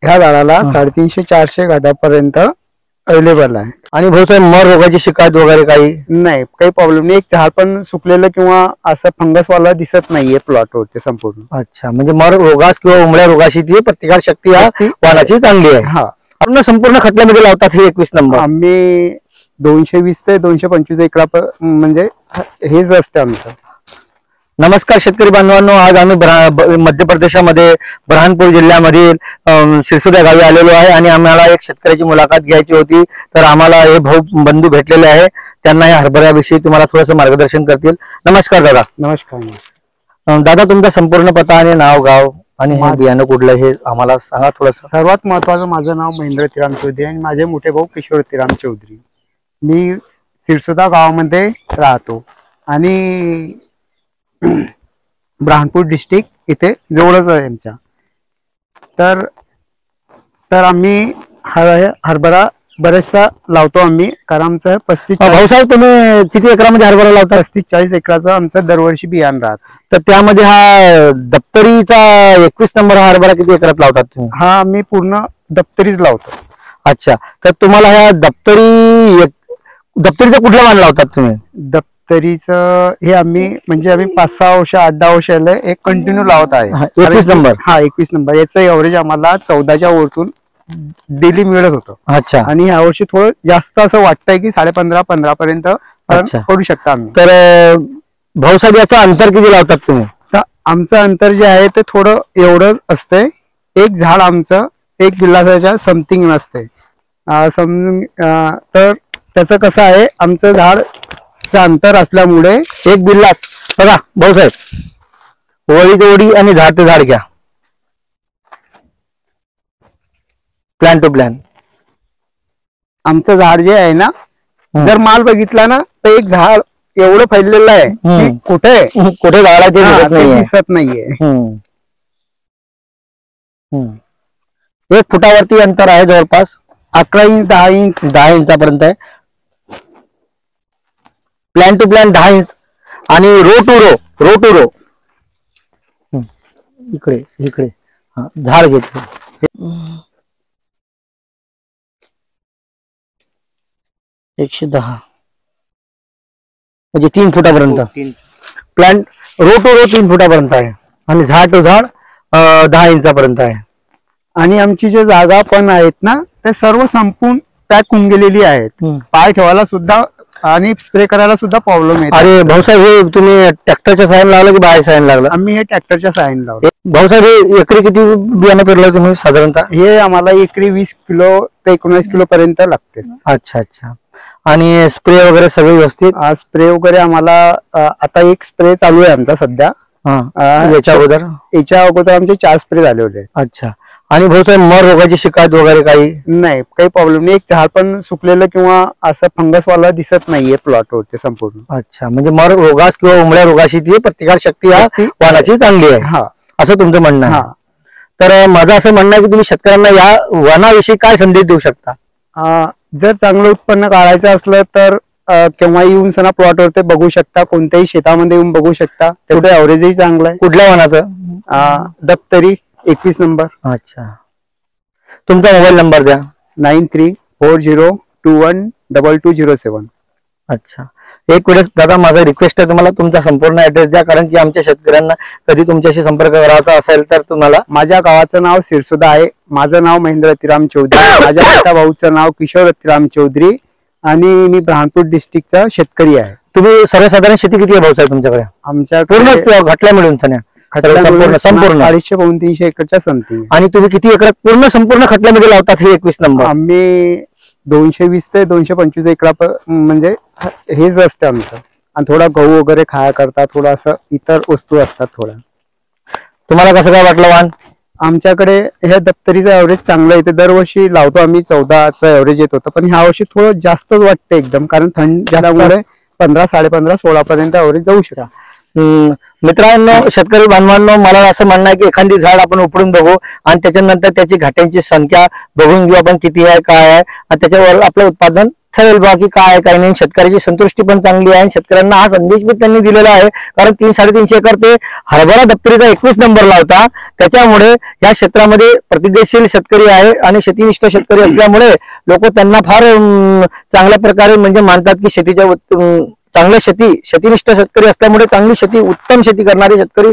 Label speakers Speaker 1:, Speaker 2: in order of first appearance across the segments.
Speaker 1: ह्या झाडाला 350-400 घाटापर्यंत अवेलेबल आहे.
Speaker 2: आणि भाऊसाहेब मर रोगाची शिकायत वगैरे काही
Speaker 1: नाही, काही प्रॉब्लेम नाही. एक झाड पण सुकलेलं किंवा असं फंगस वाला दिसत नाहीये प्लॉट वरती संपूर्ण.
Speaker 2: अच्छा, म्हणजे मर रोगास किंवा उमळ्या रोगाशी ती प्रतिकार शक्ती या वाणाची चांगली आहे.
Speaker 1: हा,
Speaker 2: आपण संपूर्ण खटल्यामध्ये लावतात हे 21 नंबर.
Speaker 1: आम्ही 220 ते 225 एकरा म्हणजे हेच असते आमचं.
Speaker 2: नमस्कार शेतकरी बांधवांनो, आज आम्ही मध्य प्रदेशामध्ये बुरहानपूर जिल्ह्यामधील सिरसोदा गावी आलेलो आहे आणि आम्हाला एक शेतकऱ्याची मुलाखत घ्यायची होती. तर आम्हाला हे भाऊ बंधू भेटलेले आहे, त्यांना या हरभऱ्याविषयी तुम्हाला थोडंसं मार्गदर्शन करतील. नमस्कार दादा.
Speaker 1: नमस्कार
Speaker 2: दादा, तुमचा संपूर्ण पत्ता आणि नाव गाव आणि हे बियाणं कुठलं हे आम्हाला सांगा थोडंसं.
Speaker 1: सर्वात महत्वाचं, माझं नाव महेंद्र तिराम चौधरी आणि माझे मोठे भाऊ किशोर तिराम चौधरी. मी सिरसोदा गावामध्ये राहतो आणि बुरहानपूर डिस्ट्रिक्ट इथे जवळच आहे आमच्या. तर आम्ही हरभरा बरेचसा लावतो आम्ही, कारण आमचं 35.
Speaker 2: भाऊसाहेब, तुम्ही किती एकरामध्ये हरभरा लावता?
Speaker 1: 35-40 एकराचं आमचं दरवर्षी बियाण राहत.
Speaker 2: तर त्यामध्ये हा दप्तरीचा 21 नंबर हा हरभरा किती एकरात लावतात तुम्ही?
Speaker 1: हा, आम्ही पूर्ण दप्तरीच लावतो.
Speaker 2: अच्छा, तर तुम्हाला ह्या दप्तरीचा कुठला वाण लावतात तुम्ही?
Speaker 1: दप्तरीचं हे आम्ही 5-6 वर्ष 8-10 वर्ष एक कंटिन्यू लावत आहे.
Speaker 2: 21 नंबर.
Speaker 1: हा, 21 नंबर. याचं एव्हरेज आम्हाला 14च्या वरतून डेली मिळत होतं.
Speaker 2: अच्छा,
Speaker 1: आणि ह्या वर्षी थोडं जास्त असं वाटतंय की 15.5-15 पर्यंत करू शकता आम्ही.
Speaker 2: तर भाऊसाहेब, याचं अंतर किती लावतात तुम्ही?
Speaker 1: तर आमचं अंतर जे आहे ते थोडं एवढंच असते. एक झाड आमचं 1 बिल्लाच्या समथिंग नसते. तर त्याचं कसं आहे, आमचं झाडचं अंतर असल्यामुळे
Speaker 2: 1 बिल्लास. बघा भाऊसाहेब, वडी ते वडी आणि झाड ते झाड घ्या, प्लॅन टू प्लॅन.
Speaker 1: आमचं झाड जे आहे ना, जर माल बघितला ना तर एक झाड एवढं फैललेलं आहे की कुठे झाडाचे दिसत नाहीये.
Speaker 2: 1 फुटावरती अंतर आहे, जवळपास
Speaker 1: 11 इंच
Speaker 2: 10 इंचापर्यंत आहे. प्लॅन टू प्लॅन 10 इंच आणि रो टू रो. इकडे झाड घेतलं 110 म्हणजे 3 फुटापर्यंत. प्लॅन रो टू रो 3 फुटापर्यंत आहे आणि झाड टू झाड 10 इंचापर्यंत आहे.
Speaker 1: आणि आमची जे जागा पण आहेत ना, ते सर्व संपून पॅक होऊन गेलेली आहेत. पाय ठेवायला सुद्धा आणि स्प्रे करायला सुद्धा प्रॉब्लेम येतो.
Speaker 2: अरे भाऊसाहेब, हे तुम्ही ट्रॅक्टरच्या साहाय्याने लावलं की बाय साहाय्याने लागलं?
Speaker 1: आम्ही हे ट्रॅक्टरच्या साहाय्याने लावलं.
Speaker 2: भाऊसाहेब, हे एकरी किती बियाणं पेरलं तुम्ही साधारणतः?
Speaker 1: हे आम्हाला एकरी 20 किलो ते 19 किलो पर्यंत लागते.
Speaker 2: अच्छा अच्छा. आणि स्प्रे वगैरे सगळे व्यवस्थित?
Speaker 1: स्प्रे वगैरे आम्हाला आता एक स्प्रे चालू आहे आमचा सध्या. याच्या अगोदर आमचे 4 स्प्रे झाले होते.
Speaker 2: अच्छा. आणि भाऊसाहेब, मर रोगाची शिकायत वगैरे काही
Speaker 1: नाही, काही प्रॉब्लेम नाही. एक झाड पण सुकलेलं किंवा असं फंगस वाला दिसत नाहीये प्लॉट वरती संपूर्ण.
Speaker 2: अच्छा, म्हणजे मर रोगास किंवा उमळ्या रोगाशी ती प्रतिकार शक्ती या वाणाची चांगली आहे. हा, असं तुमचं म्हणणं आहे. तर माझं असं म्हणणं आहे की तुम्ही शेतकऱ्यांना या वाणाविषयी काय संदेश देऊ शकता?
Speaker 1: जर चांगलं उत्पन्न काढायचं असलं तर केव्हा येऊन सणा प्लॉट वरती बघू शकता, कोणत्याही शेतामध्ये येऊन बघू शकता. त्याचं ऍव्हरेजही चांगलं आहे.
Speaker 2: कुठल्या वाणाचं?
Speaker 1: दप्तरी 21 नंबर.
Speaker 2: अच्छा. तुमचा मोबाईल नंबर द्या.
Speaker 1: 9340212207.
Speaker 2: अच्छा. एक वेळेस दादा, माझा रिक्वेस्ट आहे तुम्हाला, तुमचा संपूर्ण ऍड्रेस द्या, कारण की आमच्या शेतकऱ्यांना कधी तुमच्याशी संपर्क करायचा असेल तर तुम्हाला.
Speaker 1: माझ्या गावाचं नाव सिरसोदा आहे. माझं नाव महेंद्र तिराम चौधरी. माझ्या मोठ्या भाऊचं नाव किशोर तिराम चौधरी आणि मी बुरहानपूर डिस्ट्रिक्टचा शेतकरी आहे.
Speaker 2: तुम्ही सर्वसाधारण शेती किती आहे भाऊसाहेब तुमच्याकडे?
Speaker 1: आमच्या
Speaker 2: पूर्ण घटल्या मिळून
Speaker 1: संपूर्ण 250-300 एकरच्या समथिंग.
Speaker 2: आणि तुम्ही किती एकरात पूर्ण संपूर्ण खटल्यामध्ये लावतात हे 21 नंबर?
Speaker 1: आम्ही 220 ते 225 एकरा म्हणजे हेच असते आमचं. आणि थोडा गहू वगैरे खाया करता, थोडा असं इतर वस्तू असतात थोड्या.
Speaker 2: तुम्हाला कसं काय वाटलं वाण?
Speaker 1: आमच्याकडे ह्या दप्तरीचं ऍव्हरेज चांगलं येते. दरवर्षी लावतो आम्ही 14चं ऍव्हरेज येत होतं, पण ह्या वर्षी थोडं जास्तच वाटतं एकदम, कारण थंड जास्तमुळे 15, 15.5, 16 पर्यंत ऍव्हरेज जाऊ शकता.
Speaker 2: मित्रांनो, शेतकरी बांधवांनो, मला असं म्हणणं आहे की एखादी झाड आपण उपडून बघू आणि त्याच्यानंतर त्याची घाट्यांची संख्या बघून घेऊ आपण किती आहे, काय आहे, आणि त्याच्यावर आपलं उत्पादन ठरेल बा की काय काय नाही. शेतकऱ्याची संतुष्टी पण चांगली आहे. शेतकऱ्यांना हा संदेश पण त्यांनी दिलेला आहे, कारण 3-3.5 एकर ते हरभरा दप्तरीचा 21 नंबर लावता. त्याच्यामुळे या क्षेत्रामध्ये प्रतिज्ञाशील शेतकरी आहे आणि शेतीनिष्ठ शेतकरी असल्यामुळे लोक त्यांना फार चांगल्या प्रकारे म्हणजे मानतात की शेतीच्या चांगल्या शेतीनिष्ठ शेतकरी असल्यामुळे चांगली शेती, उत्तम शेती करणारे शेतकरी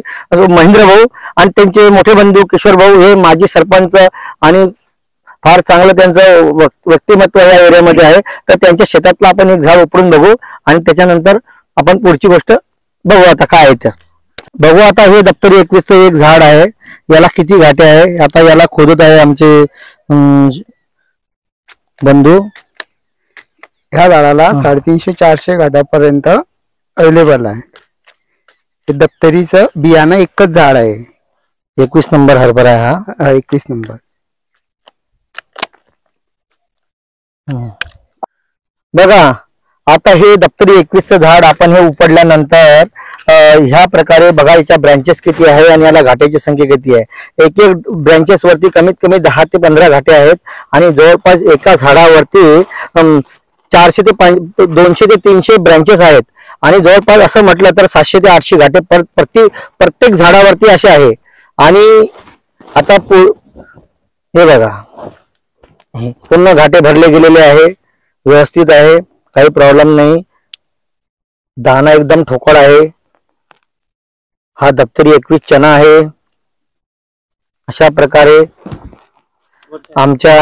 Speaker 2: महेंद्र भाऊ आणि त्यांचे मोठे बंधू किशोर भाऊ हे माजी सरपंच आणि फार चांगलं त्यांचं व्यक्तिमत्व या एरियामध्ये आहे. तर त्यांच्या शेतातलं आपण एक झाड उपडून बघू आणि त्याच्यानंतर आपण पुढची गोष्ट बघू. आता काय आहे तर बघू. आता हे दप्तरी 21चं एक झाड आहे. याला किती घाटे आहे आता याला खोदत आहे आमचे बंधू.
Speaker 1: ह्या झाडाला 350-400 घाटापर्यंत अवेलेबल आहे. हे दप्तरीचं बियाणं एकच झाड आहे.
Speaker 2: 21 नंबर हरभरा आहे हा.
Speaker 1: 21 नंबर.
Speaker 2: बघा आता हे दप्तरी 21चं झाड आपण हे उपडल्यानंतर ह्या प्रकारे बघा याच्या ब्रँचेस किती आहे आणि याला घाट्याची संख्या किती आहे. एक एक ब्रँचेस वरती कमीत कमी 10 ते 15 घाटे आहेत आणि जवळपास एका झाडावरती 400 ते 200 ते 300 ब्रँचेस आहेत आणि जवळपास असं म्हटलं तर 700 ते 800 घाटे प्रत्येक झाडावरती असे आहे. आणि आता हे बघा पूर्ण घाटे भरले गेलेले आहे, व्यवस्थित आहे, काही प्रॉब्लेम नाही. दाना एकदम ठोकळ आहे. हा दप्तरी 21 चना आहे. अशा प्रकारे आमच्या